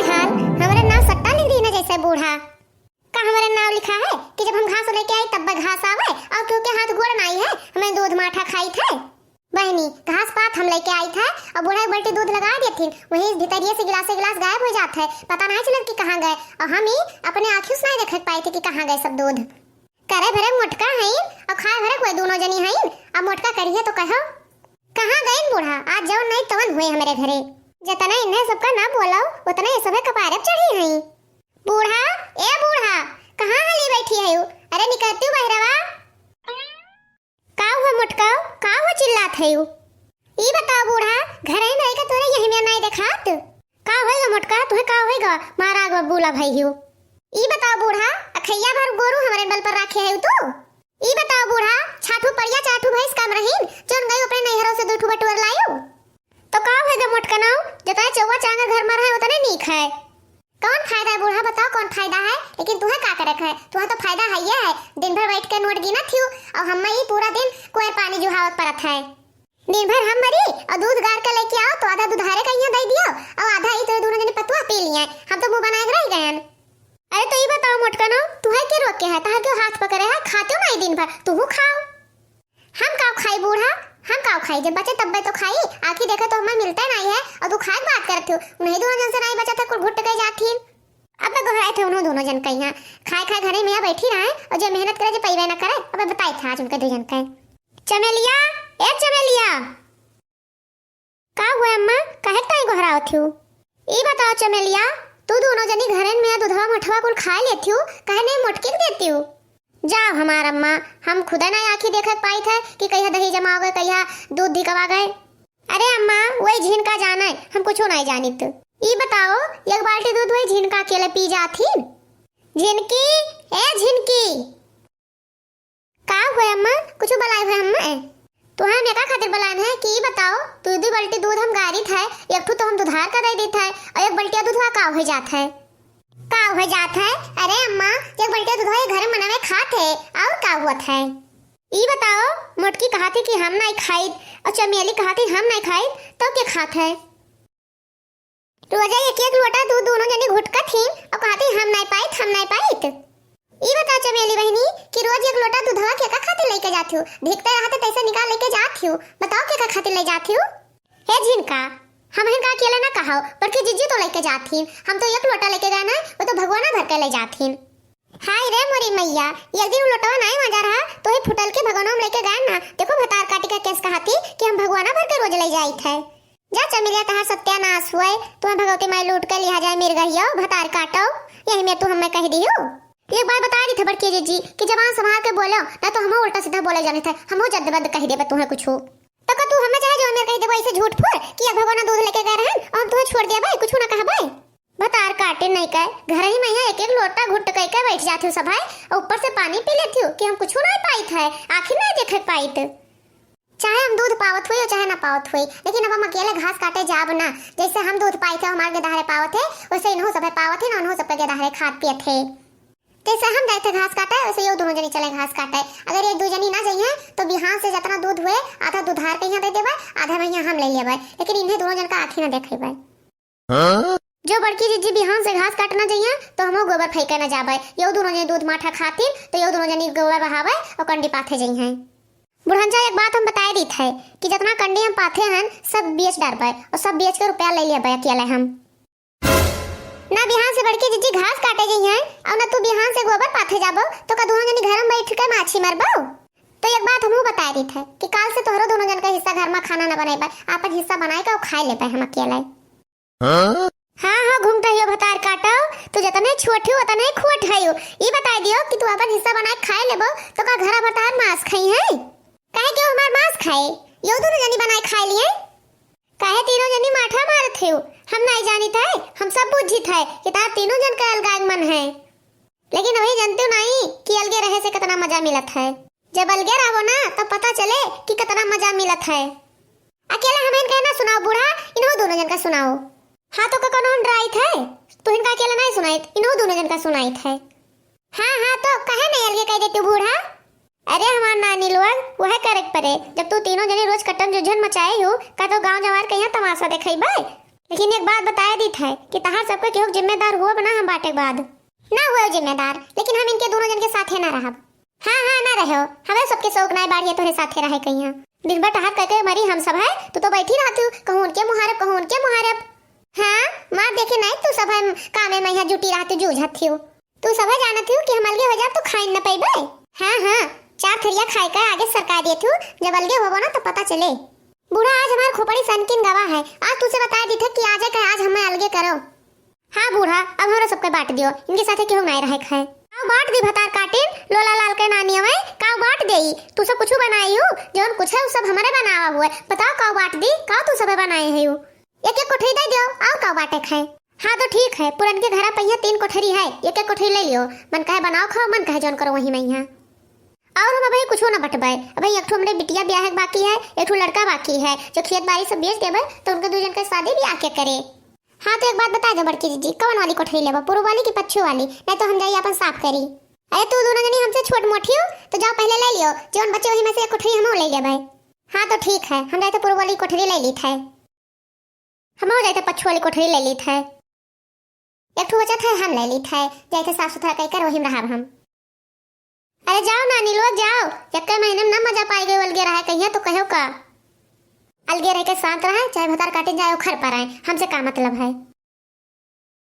हाल हमारे नाव सट्टा लिख दी ना जैसे बूढ़ा का हमारे नाव लिखा है कि जब हम घास लेके आई तब घास आवे और क्योंकि हाथ गोड़ नहीं है हमें दूध माठा खाई थे बहनी घास पात हम लेके आई थे और बूढ़ा एक बाल्टी दूध लगा दी थी वहीं भीतरिए से गिलास गायब हो जाता है पता नहीं चलत कि कहाँ गए और हम ही अपने आँखों से नहीं देख पाए थे कि कहाँ गए सब दूध करे भरे मोटका है और खाए भरे कोई दोनों जनी है अब मोटका करिए तो कहो कहाँ गए बूढ़ा आज जाओ नहीं तवन हुए हमारे घरे जतना इन्हें सबका ना बोलो उतना ये सबे कपारे चढ़ी है बूढ़ा ए बूढ़ा कहाँ हली बैठी है अरे निकलती बहरवा का हुआ मोटका का हुआ चिल्लात है ई बताओ बूढ़ा घर ही नहीं का तोरे यही में नहीं देखात का होएगा मोटका तुहे का होएगा मारा गो बोला भाई हो ई बताओ बूढ़ा अखैया भर गोरू हमारे बल पर रखे है तो ई बताओ बूढ़ा छाठू परिया चाठू भैंस काम रहीन जोन गई अपने नैहरों से दूठू बटुर लायो तो का होएगा मोटका नाउ जता चौवा चांगा घर में रहे उतने नहीं खाए कौन फायदा है बूढ़ा बताओ कौन फायदा है लेकिन तुम्हें का करे है तुम्हें तो फायदा है ये है दिन भर बैठ के नोट गिना थी और हम ही पूरा दिन कोई पानी जुहावत परत है दिन भर हम मरी और दूध गार के लेके आओ तो आधा दूधारे का यहाँ दे दियो और आधा ही तो दोनों जने पतुआ पी लिए हम तो मुंह बनाए रह गए अरे तो ये बताओ मोटका नो तुम्हें के रोक के है ताहा क्यों हाथ पकड़े है खाते हो नहीं दिन भर तू खाओ हम काव खाई बूढ़ा हम काव खाई जब बचे तब तो खाई आखी देखे तो हमें मिलता नहीं है और तू खाए बात करते हो उन्हें दोनों जन से नहीं बचा था कुल घुट गई जाती अब मैं घुराए थे उन्होंने दोनों जन कहीं खाए घरे में बैठी रहे और जो मेहनत करे जो पैवे ना करे अब बताई था आज उनके दो जन का चमेलिया ए चमेलिया का हुआ अम्मा काहे ताई घुराओ थी ई बताओ चमेलिया तू दोनों जनी घरे में दूधवा मठवा कुल खा लेती हो काहे नहीं मोटकी देती हो जाओ हमारा अम्मा हम खुदा ना आंखी देखत पाई थे कि कहिया दही जमा हो गए कहिया दूध धिकवा गए अरे अम्मा वही झिनका जाना है हम कुछ नहीं जानित ई बताओ एक बाल्टी दूध वही झिनका अकेले पी जाती झिनकी ए झिनकी का हुआ अम्मा कुछ बुलाए हुए अम्मा तो हम एका खातिर बुलाए है कि बताओ तू दो बाल्टी दूध हम गारी था एक तो हम दुधार का दे देता है और एक बाल्टी दूधवा का हो जाता है का हो जाता है अरे अम्मा एक बाल्टी दूधवा घर में बनावे खाते और का हुआ था ई बताओ मोटकी कहा थी कि हम नहीं खाई और चमेली कहा थी हम नहीं खाई तो क्या खाते है रोजा एक एक लोटा दूध दोनों जने घुटका थी और कहा थी हम नहीं पाई ई बताओ चमेली बहनी कि रोज एक लोटा दूधवा के का खातिर लेके जाती हो देखते रहते तैसे निकाल लेके जाती हो बताओ के का खातिर ले जाती हो हे झिनका हम इनका अकेले ना कहो बल्कि जिज्जी तो लेके जाती हम तो एक लोटा लेके गए ना वो तो भगवाना भर के ले जाती हाय रे मोरी मैया एक दिन लोटा नहीं मजा रहा तो ही फुटल के भगवाना हम लेके गए ना देखो भतार काटी का केस कहती कि हम भगवाना भर के रोज ले जाई थे जा चमेलिया तहार सत्यानाश हुए तुम्हें भगवती माई लूट के लिया जाए मिर गई भतार काटो यही में तू हमें कह दियो एक बार बता दी थे बड़की जी कि जबान संभाल के बोलो ना तो हम उल्टा सीधा बोले जाने थे हम जद्दबद कह देबे तुम्हें कुछ हो तो का तू हमें चाहे जो हमें कह देबे ऐसे झूठ फूट कि भगवान दूध लेके गए रहन और हम तुम्हें छोड़ देबे कुछ ना कहबे बतार काटे नहीं कहे घर ही में एक एक लोटा घुट कह के बैठ जाती हो सब है और ऊपर से पानी पी लेती हो कि हम कुछ नहीं पाई थे आखिर नहीं देख पाई चाहे हम दूध पावत हुई चाहे ना पावत हुई लेकिन अब हम अकेले घास काटे जाब ना जैसे हम दूध पाई थे हमारे गदारे पावत है वैसे इन्हों सब पावत है ना उन्हों सब गदारे खाद पिए थे जैसे हम गए थे घास काटे वैसे ये दोनों जनी चले घास काटे अगर एक दो जनी ना जाइए तो बिहान से जितना दूध हुए आधा दूधार के यहाँ दे देबे आधा में हम ले लेबे लेकिन इन्हें दोनों जन का आँखी ना देखेबे जो बड़की जीजी बिहान से घास काटना जाइए तो हम गोबर फेंके ना जाबे ये दोनों जनी दूध माठा खातिर तो ये दोनों जनी गोबर बहावे और कंडी पाथे जाइए बुढ़ंजा एक बात हम बताए दी थे कि जितना कंडी हम पाथे हैं सब बेच डारबे और सब बेच के रुपया ले लेबे अकेले हम ना बिहान से बड़की जीजी घास काटे जाइए और ना तू बिहान से गोबर पाथे जाबो तो का दोनों जनी घर में बैठ के माछी मरबो तो एक बात हमहू बता दी थे कि काल से तोहरो दोनों जन का हिस्सा घर में खाना ना बनाए आपन हिस्सा बनाए के और खाए लेबे हम अकेले हाँ घूमते हियो भतार काटो तू जतने छोटी हो उतने खोट हयो ई बता दियो कि तू अपन हिस्सा बनाए खाए लेबो तो का घर भतार मांस खाई है काहे क्यों हमार मांस खाए यो दोनों जनी बनाए खाए लिए काहे तीनों जनी माठा मारत हो हम नहीं जानी थे हम सब बुझी थे कि तार तीनों जन का अलग मन है लेकिन वही जानते नहीं कि अलगे रहे से कितना मजा मिलत है जब अलगे रहो ना तब पता चले कि कितना मजा मिलत है अकेला हमें कहना सुनाओ बूढ़ा इन्हों दोनों जन का सुनाओ हाँ तो कौन हम ड्राई थे तो इनका अकेला नहीं सुनाई इन्हों दोनों जन का सुनाई थे हाँ तो कहे नहीं अलगे कह देते बूढ़ा अरे हमार नानी लोग वह करे परे जब तू तीनों जने रोज कटन जुझन मचाए हो का तो गांव जवार के यहाँ तमाशा देखेबे लेकिन एक बात बताया दी था कि तहार सबके केहू जिम्मेदार हुआ बना हम बाटे के बाद ना हुए जिम्मेदार, लेकिन हम इनके दोनों जन के साथे ना रहब। हाँ हाँ ना रहो, हमें सबके शौक ना बाढ़िए तोरे साथे रहे कहीं दिन भर टहर करके मरी हम सब है, तू तो बैठी रहती कहूँ उनके मुहारब कहूँ उनके मुहारब। हाँ माँ देखे नहीं तू सब हम कामे में यहाँ जुटी रहती जूझत थी, तू सब जानत हूँ कि हम अलगे हो जाब तो खाई न पैबे। हाँ हाँ चार थरिया खाई कर आगे सरका दिए थू, जब अलगे होबो ना तो पता चले। बूढ़ा आज हमारे खोपड़ी सनकिन गवा है, आज तुझसे बता दी थी कि आज है आज हमें अलगे करो। हाँ बूढ़ा अब हमारा सबके बांट दियो, इनके साथे क्यों नहीं रहे खाए। काऊ बांट दी भतार काटिन लोला लाल के नानी हवे, काऊ बांट देई तू सब कुछ बनाई हो, जोन कुछ है सब हमारे बनावा हुआ है। बताओ काऊ बांट दी, काऊ तू सब बनाए है एक एक कोठरी दे दियो, आओ काऊ बांटे खाए। हाँ तो ठीक है, पुरन के घर पहिया 3 कोठरी है, एक एक कोठरी ले लियो, मन कहे बनाओ खाओ मन कहे जोन करो वही में यहाँ। और हम अभी कुछ ना बटबे, अभी एक ठो हमरे बिटिया ब्याह बाकी है, एक ठो लड़का बाकी है, जो खेत बाड़ी सब बेच देबे तो उनके दो जन के शादी भी आके करे। हाँ तो एक बात बता दो बड़की जीजी, कौन वाली कोठरी लेबा, पूर्व वाली की पश्चिम वाली, नहीं तो हम जाइए अपन साफ करी। अरे तू दोनों जनी हमसे छोट मोटी हो तो जाओ पहले ले लियो, जोन बच्चे वही में से एक कोठरी हम ले लेबे। हाँ तो ठीक है, हम जाते पूर्व वाली कोठरी ले ली थे, हम हो जाते पश्चिम वाली कोठरी ले ली थे, एक ठो बचा था हम ले ली थे, जाते साफ सुथरा कर वही में रहब हम। अरे जाओ नानी लोग जाओ, एक महीने में ना मजा पाएगे अलगे रहे कहिए तो कहो का अलगे रह के शांत रहे, चाहे भतार काटे जाए उखर पर आए, हमसे का मतलब है।